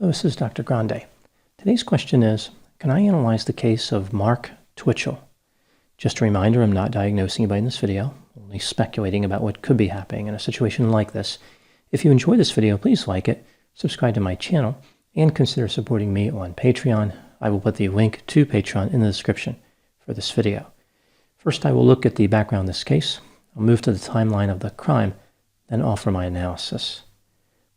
Hello, this is Dr. Grande. Today's question is, can I analyze the case of Mark Twitchell? Just a reminder, I'm not diagnosing anybody in this video, only speculating about what could be happening in a situation like this. If you enjoy this video, please like it, subscribe to my channel, and consider supporting me on Patreon. I will put the link to Patreon in the description for this video. First, I will look at the background of this case. I'll move to the timeline of the crime, then offer my analysis.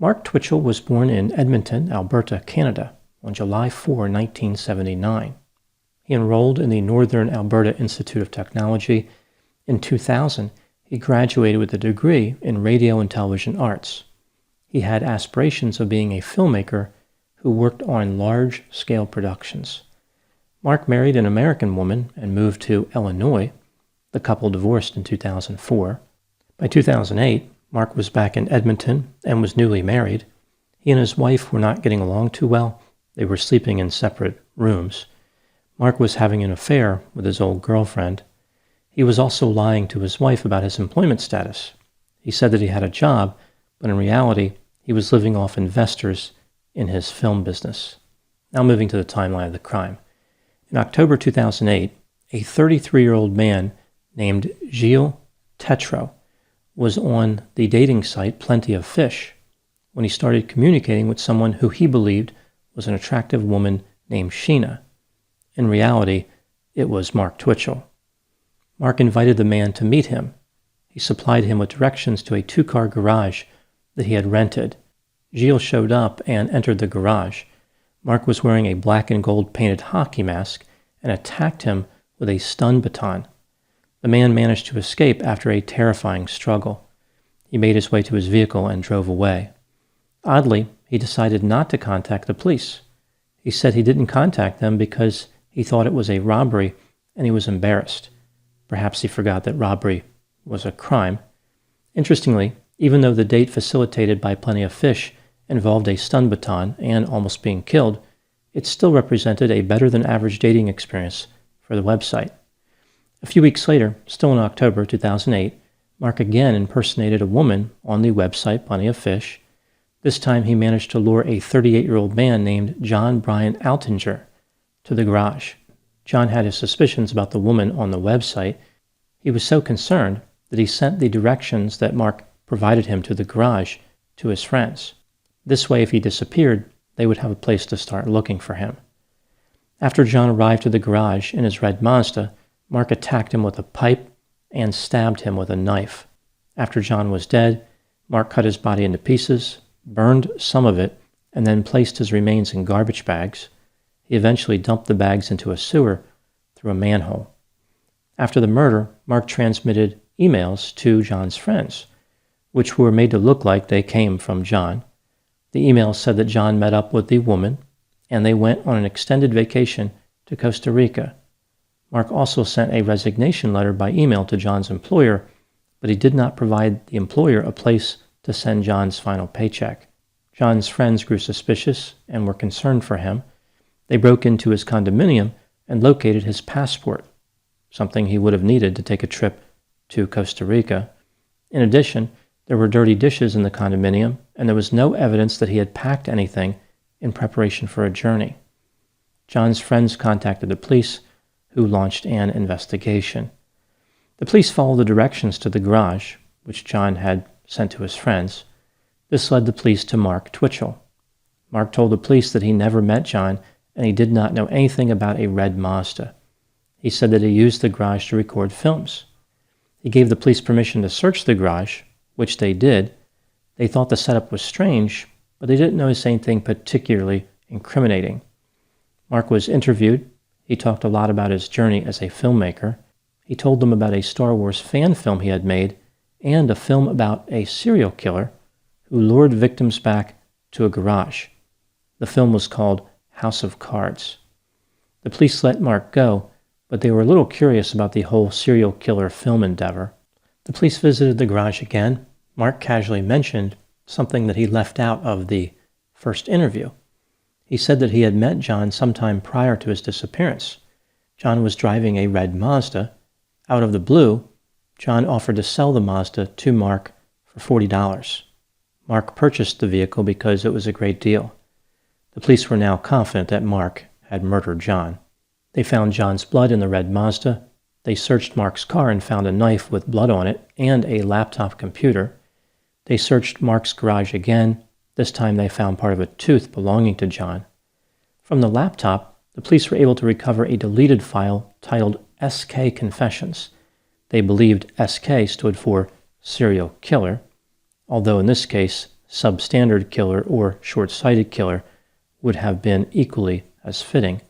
Mark Twitchell was born in Edmonton, Alberta, Canada, on July 4, 1979. He enrolled in the Northern Alberta Institute of Technology. In 2000, he graduated with a degree in radio and television arts. He had aspirations of being a filmmaker who worked on large-scale productions. Mark married an American woman and moved to Illinois. The couple divorced in 2004. By 2008, Mark was back in Edmonton and was newly married. He and his wife were not getting along too well. They were sleeping in separate rooms. Mark was having an affair with his old girlfriend. He was also lying to his wife about his employment status. He said that he had a job, but in reality, he was living off investors in his film business. Now moving to the timeline of the crime. In October 2008, a 33-year-old man named Gilles Tetreault was on the dating site Plenty of Fish when he started communicating with someone who he believed was an attractive woman named Sheena. In reality, it was Mark Twitchell. Mark invited the man to meet him. He supplied him with directions to a 2-car garage that he had rented. Gilles showed up and entered the garage. Mark was wearing a black and gold painted hockey mask and attacked him with a stun baton. The man managed to escape after a terrifying struggle. He made his way to his vehicle and drove away. Oddly, he decided not to contact the police. He said he didn't contact them because he thought it was a robbery and he was embarrassed. Perhaps he forgot that robbery was a crime. Interestingly, even though the date facilitated by Plenty of Fish involved a stun baton and almost being killed, it still represented a better-than-average dating experience for the website. A few weeks later, still in October 2008, Mark again impersonated a woman on the website Plenty of Fish. This time he managed to lure a 38-year-old man named John Brian Altinger to the garage. John had his suspicions about the woman on the website. He was so concerned that he sent the directions that Mark provided him to the garage to his friends. This way, if he disappeared, they would have a place to start looking for him. After John arrived to the garage in his red Mazda, Mark attacked him with a pipe and stabbed him with a knife. After John was dead, Mark cut his body into pieces, burned some of it, and then placed his remains in garbage bags. He eventually dumped the bags into a sewer through a manhole. After the murder, Mark transmitted emails to John's friends, which were made to look like they came from John. The emails said that John met up with the woman, and they went on an extended vacation to Costa Rica. Mark also sent a resignation letter by email to John's employer, but he did not provide the employer a place to send John's final paycheck. John's friends grew suspicious and were concerned for him. They broke into his condominium and located his passport, something he would have needed to take a trip to Costa Rica. In addition, there were dirty dishes in the condominium, and there was no evidence that he had packed anything in preparation for a journey. John's friends contacted the police, who launched an investigation. The police followed the directions to the garage, which John had sent to his friends. This led the police to Mark Twitchell. Mark told the police that he never met John and he did not know anything about a red Mazda. He said that he used the garage to record films. He gave the police permission to search the garage, which they did. They thought the setup was strange, but they didn't notice anything particularly incriminating. Mark was interviewed. He talked a lot about his journey as a filmmaker. He told them about a Star Wars fan film he had made and a film about a serial killer who lured victims back to a garage. The film was called House of Cards. The police let Mark go, but they were a little curious about the whole serial killer film endeavor. The police visited the garage again. Mark casually mentioned something that he left out of the first interview. He said that he had met John sometime prior to his disappearance. John was driving a red Mazda. Out of the blue, John offered to sell the Mazda to Mark for $40. Mark purchased the vehicle because it was a great deal. The police were now confident that Mark had murdered John. They found John's blood in the red Mazda. They searched Mark's car and found a knife with blood on it and a laptop computer. They searched Mark's garage again. This time they found part of a tooth belonging to John. From the laptop, the police were able to recover a deleted file titled SK Confessions. They believed SK stood for serial killer, although in this case, substandard killer or short-sighted killer would have been equally as fitting.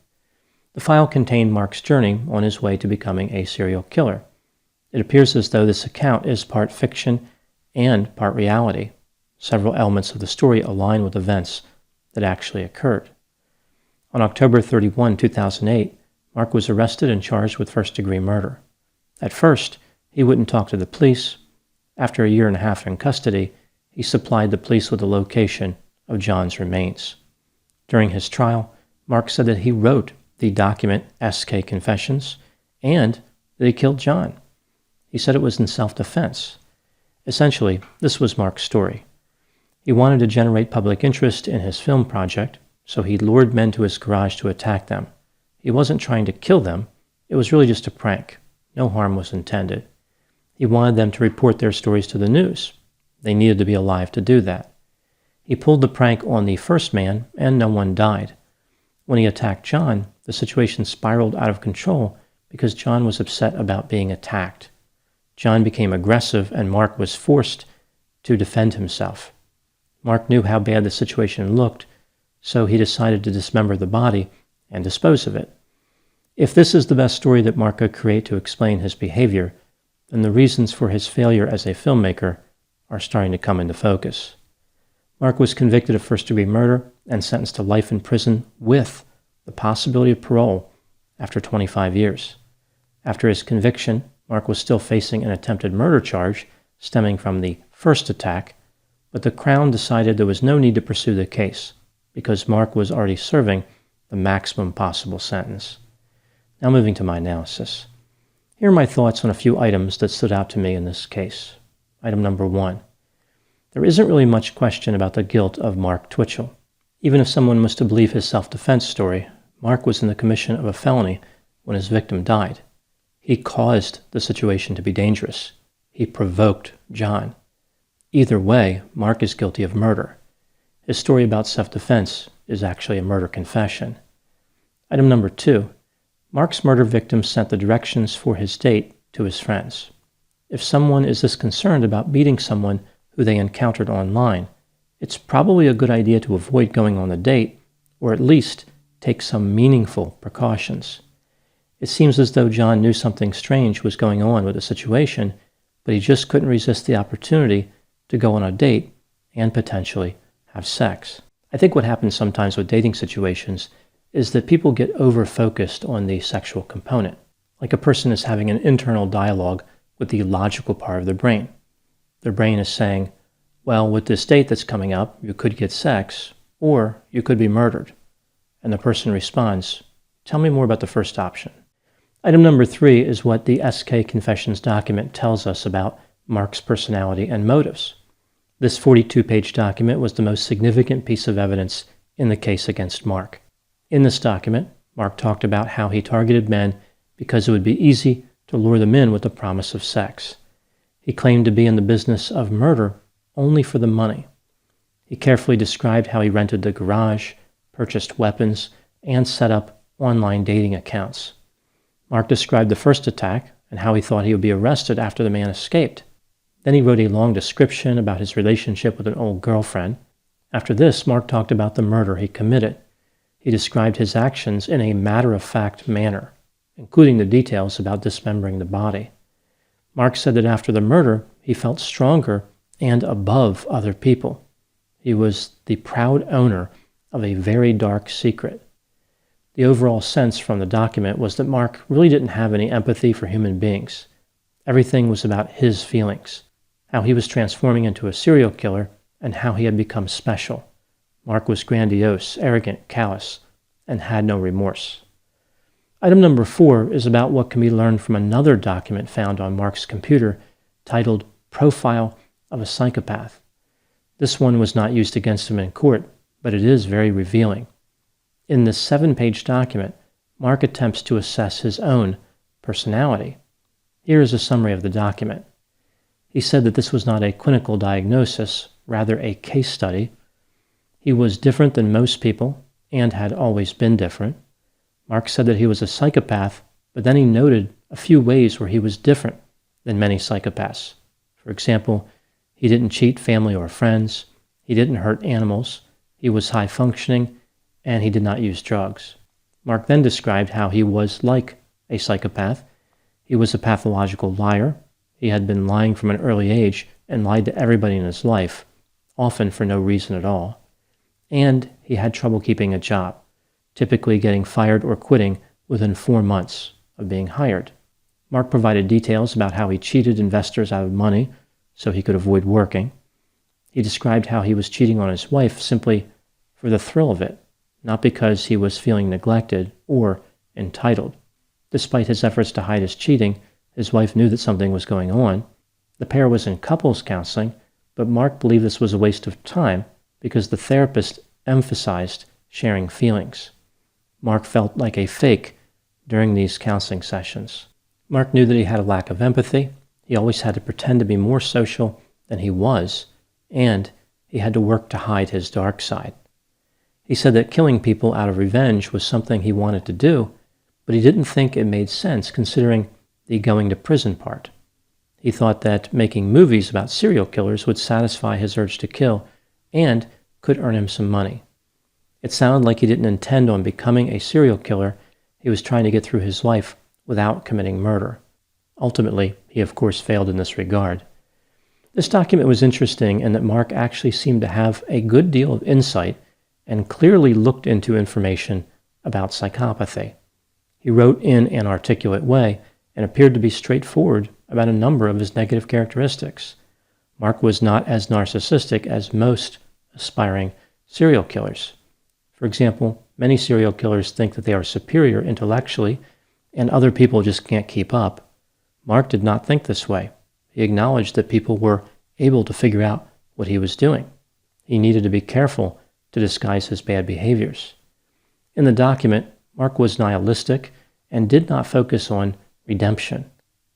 The file contained Mark's journey on his way to becoming a serial killer. It appears as though this account is part fiction and part reality. Several elements of the story align with events that actually occurred. On October 31, 2008, Mark was arrested and charged with first-degree murder. At first, he wouldn't talk to the police. After a year and a half in custody, he supplied the police with the location of John's remains. During his trial, Mark said that he wrote the document SK Confessions and that he killed John. He said it was in self-defense. Essentially, this was Mark's story. He wanted to generate public interest in his film project, so he lured men to his garage to attack them. He wasn't trying to kill them. It was really just a prank. No harm was intended. He wanted them to report their stories to the news. They needed to be alive to do that. He pulled the prank on the first man, and no one died. When he attacked John, the situation spiraled out of control because John was upset about being attacked. John became aggressive, and Mark was forced to defend himself. Mark knew how bad the situation looked, so he decided to dismember the body and dispose of it. If this is the best story that Mark could create to explain his behavior, then the reasons for his failure as a filmmaker are starting to come into focus. Mark was convicted of first-degree murder and sentenced to life in prison with the possibility of parole after 25 years. After his conviction, Mark was still facing an attempted murder charge stemming from the first attack, but the Crown decided there was no need to pursue the case because Mark was already serving the maximum possible sentence. Now moving to my analysis. Here are my thoughts on a few items that stood out to me in this case. Item number 1. There isn't really much question about the guilt of Mark Twitchell. Even if someone was to believe his self-defense story, Mark was in the commission of a felony when his victim died. He caused the situation to be dangerous. He provoked John. Either way, Mark is guilty of murder. His story about self-defense is actually a murder confession. Item number 2. Mark's murder victim sent the directions for his date to his friends. If someone is this concerned about meeting someone who they encountered online, it's probably a good idea to avoid going on the date, or at least take some meaningful precautions. It seems as though John knew something strange was going on with the situation, but he just couldn't resist the opportunity to go on a date and potentially have sex. I think what happens sometimes with dating situations is that people get over-focused on the sexual component, like a person is having an internal dialogue with the logical part of their brain. Their brain is saying, well, with this date that's coming up, you could get sex, or you could be murdered. And the person responds, tell me more about the first option. Item number 3 is what the SK Confessions document tells us about Mark's personality and motives. This 42-page document was the most significant piece of evidence in the case against Mark. In this document, Mark talked about how he targeted men because it would be easy to lure them in with the promise of sex. He claimed to be in the business of murder only for the money. He carefully described how he rented the garage, purchased weapons, and set up online dating accounts. Mark described the first attack and how he thought he would be arrested after the man escaped. Then he wrote a long description about his relationship with an old girlfriend. After this, Mark talked about the murder he committed. He described his actions in a matter-of-fact manner, including the details about dismembering the body. Mark said that after the murder, he felt stronger and above other people. He was the proud owner of a very dark secret. The overall sense from the document was that Mark really didn't have any empathy for human beings. Everything was about his feelings, how he was transforming into a serial killer, and how he had become special. Mark was grandiose, arrogant, callous, and had no remorse. Item number 4 is about what can be learned from another document found on Mark's computer titled Profile of a Psychopath. This one was not used against him in court, but it is very revealing. In this 7-page document, Mark attempts to assess his own personality. Here is a summary of the document. He said that this was not a clinical diagnosis, rather a case study. He was different than most people and had always been different. Mark said that he was a psychopath, but then he noted a few ways where he was different than many psychopaths. For example, he didn't cheat family or friends, he didn't hurt animals, he was high functioning, and he did not use drugs. Mark then described how he was like a psychopath. He was a pathological liar. He had been lying from an early age and lied to everybody in his life, often for no reason at all. And he had trouble keeping a job, typically getting fired or quitting within 4 months of being hired. Mark provided details about how he cheated investors out of money so he could avoid working. He described how he was cheating on his wife simply for the thrill of it, not because he was feeling neglected or entitled. Despite his efforts to hide his cheating, his wife knew that something was going on. The pair was in couples counseling, but Mark believed this was a waste of time because the therapist emphasized sharing feelings. Mark felt like a fake during these counseling sessions. Mark knew that he had a lack of empathy. He always had to pretend to be more social than he was, and he had to work to hide his dark side. He said that killing people out of revenge was something he wanted to do, but he didn't think it made sense considering the going to prison part. He thought that making movies about serial killers would satisfy his urge to kill and could earn him some money. It sounded like he didn't intend on becoming a serial killer. He was trying to get through his life without committing murder. Ultimately, he of course failed in this regard. This document was interesting in that Mark actually seemed to have a good deal of insight and clearly looked into information about psychopathy. He wrote in an articulate way and appeared to be straightforward about a number of his negative characteristics. Mark was not as narcissistic as most aspiring serial killers. For example, many serial killers think that they are superior intellectually and other people just can't keep up. Mark did not think this way. He acknowledged that people were able to figure out what he was doing. He needed to be careful to disguise his bad behaviors. In the document, Mark was nihilistic and did not focus on redemption.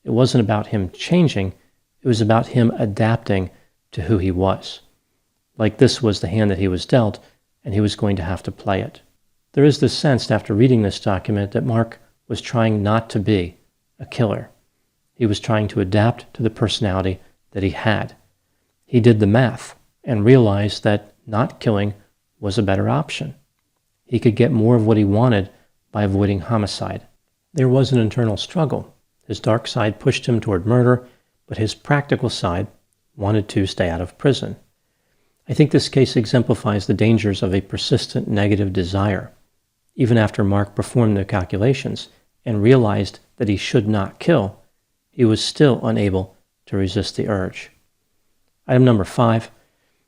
It wasn't about him changing, it was about him adapting to who he was. Like this was the hand that he was dealt, and he was going to have to play it. There is this sense after reading this document that Mark was trying not to be a killer. He was trying to adapt to the personality that he had. He did the math and realized that not killing was a better option. He could get more of what he wanted by avoiding homicide. There was an internal struggle. His dark side pushed him toward murder, but his practical side wanted to stay out of prison. I think this case exemplifies the dangers of a persistent negative desire. Even after Mark performed the calculations and realized that he should not kill, he was still unable to resist the urge. Item number 5.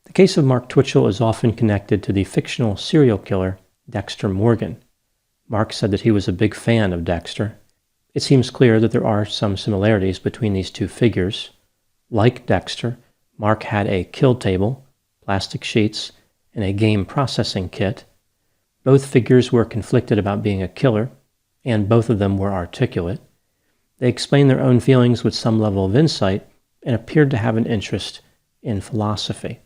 The case of Mark Twitchell is often connected to the fictional serial killer Dexter Morgan. Mark said that he was a big fan of Dexter. It seems clear that there are some similarities between these two figures. Like Dexter, Mark had a kill table, plastic sheets, and a game processing kit. Both figures were conflicted about being a killer, and both of them were articulate. They explained their own feelings with some level of insight and appeared to have an interest in philosophy.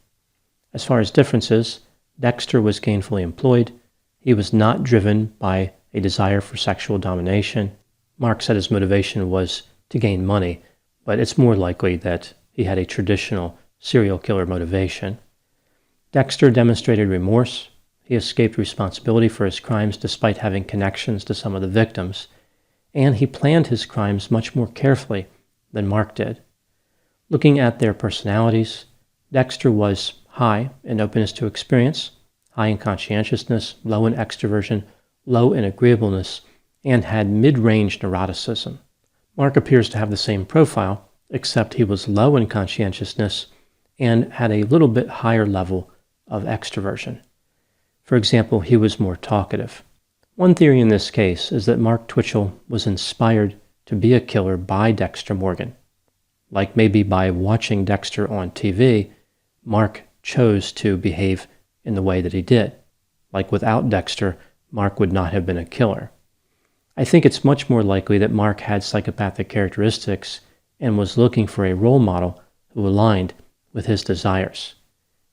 As far as differences, Dexter was gainfully employed. He was not driven by a desire for sexual domination. Mark said his motivation was to gain money, but it's more likely that he had a traditional serial killer motivation. Dexter demonstrated remorse. He escaped responsibility for his crimes despite having connections to some of the victims, and he planned his crimes much more carefully than Mark did. Looking at their personalities, Dexter was high in openness to experience, high in conscientiousness, low in extroversion, low in agreeableness, and had mid-range neuroticism. Mark appears to have the same profile, except he was low in conscientiousness and had a little bit higher level of extroversion. For example, he was more talkative. One theory in this case is that Mark Twitchell was inspired to be a killer by Dexter Morgan. Like maybe by watching Dexter on TV, Mark chose to behave in the way that he did. like without Dexter, Mark would not have been a killer. I think it's much more likely that Mark had psychopathic characteristics and was looking for a role model who aligned with his desires.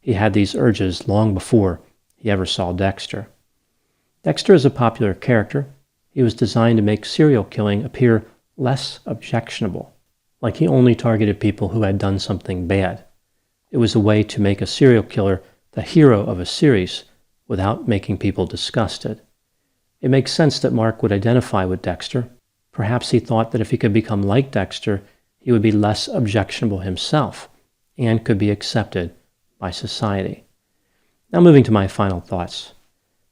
He had these urges long before he ever saw Dexter. Dexter is a popular character. He was designed to make serial killing appear less objectionable, like he only targeted people who had done something bad. It was a way to make a serial killer the hero of a series without making people disgusted. It makes sense that Mark would identify with Dexter. Perhaps he thought that if he could become like Dexter, he would be less objectionable himself and could be accepted by society. Now moving to my final thoughts.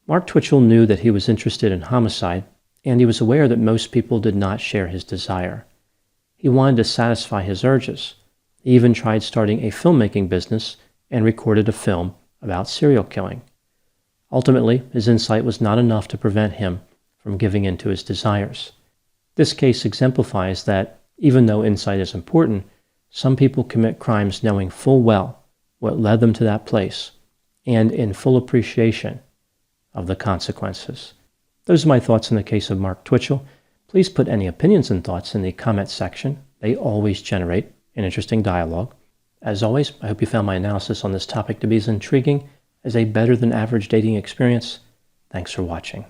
Mark Twitchell knew that he was interested in homicide, and he was aware that most people did not share his desire. He wanted to satisfy his urges. He even tried starting a filmmaking business and recorded a film about serial killing. Ultimately, his insight was not enough to prevent him from giving in to his desires. This case exemplifies that, even though insight is important, some people commit crimes knowing full well what led them to that place, and in full appreciation of the consequences. Those are my thoughts in the case of Mark Twitchell. Please put any opinions and thoughts in the comments section. They always generate an interesting dialogue. As always, I hope you found my analysis on this topic to be as intriguing as a better-than-average dating experience. Thanks for watching.